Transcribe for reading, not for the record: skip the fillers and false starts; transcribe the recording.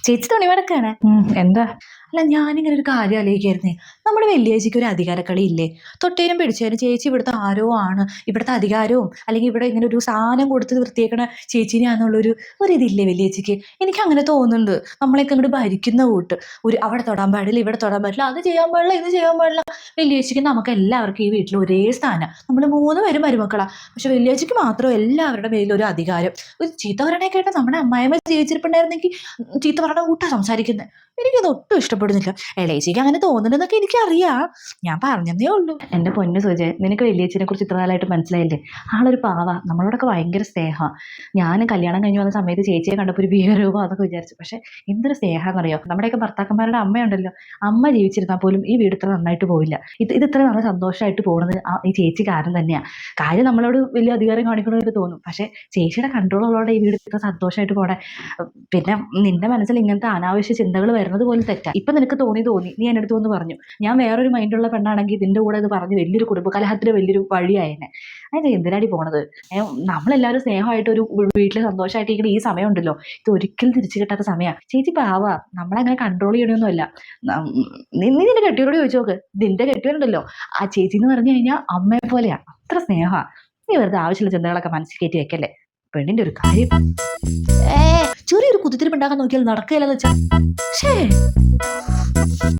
ചേച്ചി തുണിമടക്കാണ്. എന്താ? അല്ല, ഞാനിങ്ങനെ ഒരു കാര്യം ആലോചിക്കായിരുന്നേ. നമ്മുടെ വെള്ളിയാഴ്ചക്ക് ഒരു അധികാരക്കളി ഇല്ലേ? തൊട്ടേനും പിടിച്ചേനും ചേച്ചി ഇവിടുത്തെ ആരോ ആണ്, ഇവിടുത്തെ അധികാരവും അല്ലെങ്കിൽ ഇവിടെ ഇങ്ങനെ ഒരു സാധനം കൊടുത്ത് വൃത്തിയേക്കണ ചേച്ചിനെയാന്നുള്ളൊരു ഇതില്ലേ വെള്ളിയാഴ്ചക്ക്? എനിക്ക് അങ്ങനെ തോന്നുന്നുണ്ട്. നമ്മളെയൊക്കെ അങ്ങോട്ട് ഭരിക്കുന്ന കൂട്ട്. അവിടെ തൊടാൻ പാടില്ല, ഇവിടെ തൊടാൻ പാടില്ല, അത് ചെയ്യാൻ പാടില്ല, ഇത് ചെയ്യാൻ പാടില്ല. വെള്ളിയാഴ്ചക്ക് നമുക്ക് എല്ലാവർക്കും ഈ വീട്ടിൽ ഒരേ സ്ഥാനം. നമ്മൾ 3 പേരും മരുമക്കളാ. പക്ഷെ വെള്ളിയാഴ്ചക്ക് മാത്രം എല്ലാവരുടെ മേലും ഒരു അധികാരം. ഒരു ചീത്ത പറയണേ കേട്ടാൽ നമ്മുടെ അമ്മായിമ്മ ജീവിച്ചിരിപ്പുണ്ടായിരുന്നെങ്കിൽ ചീത്ത പറയണ കൂട്ടാ സംസാരിക്കുന്നത്. എനിക്കത് ഒട്ടും ഇഷ്ടപ്പെടുന്നില്ല. എളേച്ചിക്ക് അങ്ങനെ തോന്നുന്നുണ്ടെന്നൊക്കെ എനിക്കറിയാം. ഞാൻ പറഞ്ഞതേ ഉള്ളൂ. എൻ്റെ പൊന്നു സുജയ, നിനക്ക് വലിയച്ഛനെ കുറിച്ച് ഇത്ര കാലമായിട്ട് മനസ്സിലായില്ലേ? ആളൊരു പാവ, നമ്മളോടൊക്കെ ഭയങ്കര സ്നേഹമാണ്. ഞാൻ കല്യാണം കഴിഞ്ഞ് വന്ന സമയത്ത് ചേച്ചിയെ കണ്ടപ്പോൾ ഒരു ഭീകരൂപം അതൊക്കെ വിചാരിച്ചു. പക്ഷെ എന്തൊരു സ്നേഹമെന്നറിയോ? നമ്മുടെയൊക്കെ ഭർത്താക്കന്മാരുടെ അമ്മയുണ്ടല്ലോ, അമ്മ ജീവിച്ചിരുന്നാൽ പോലും ഈ വീട് ഇത്ര നന്നായിട്ട് പോവില്ല. ഇത് ഇത്ര നല്ല സന്തോഷമായിട്ട് പോകുന്നത് ഈ ചേച്ചി കാരണം തന്നെയാണ്. കാര്യം നമ്മളോട് വലിയ അധികാരം കാണിക്കണമെന്ന് തോന്നും, പക്ഷെ ചേച്ചിയുടെ കൺട്രോളുള്ളതോടെ ഈ വീട് ഇത്ര സന്തോഷമായിട്ട് പോകണേ. പിന്നെ നിന്റെ മനസ്സിൽ ഇങ്ങനത്തെ അനാവശ്യ ചിന്തകൾ വരുന്നത് പോലും തെറ്റാ. ഇപ്പം നിനക്ക് തോന്നി നീ എൻ്റെ അടുത്ത് വന്ന് പറഞ്ഞു. ഞാൻ വേറൊരു മൈൻഡുള്ള പെണ്ണാണെങ്കിൽ ഇതിൻ്റെ കൂടെ ഇത് പറഞ്ഞ് വലിയൊരു കുടുംബ കലഹത്തിന് വലിയൊരു വഴിയായേനെ. അതിന് എന്തിനാടി പോണത്? നമ്മളെല്ലാവരും സ്നേഹമായിട്ട് ഒരു വീട്ടിൽ സന്തോഷമായിട്ടിരിക്കുന്ന ഈ സമയം ഉണ്ടല്ലോ, ഇത് ഒരിക്കലും തിരിച്ചു കിട്ടാത്ത സമയമാണ്. ചേച്ചി പാവാ, നമ്മളങ്ങനെ കൺട്രോൾ ചെയ്യണമൊന്നുമല്ല. നീ നിന്റെ കെട്ടിയോട് ചോദിച്ചു നോക്ക്. നിന്റെ കെട്ടിയോണ്ടല്ലോ, ആ ചേച്ചി എന്ന് പറഞ്ഞു കഴിഞ്ഞാൽ അമ്മയെ പോലെയാണ്, അത്ര സ്നേഹമാണ്. നീ വെറുതെ ആവശ്യമുള്ള ചിന്തകളൊക്കെ മനസ്സിൽ കയറ്റി വെക്കല്ലേ. പെണ്ണിന്റെ ഒരു കാര്യം ചെറിയൊരു കുതിരിപ്പുണ്ടാക്കാൻ നോക്കിയാൽ നടക്കുകയില്ലെന്ന് വെച്ചാൽ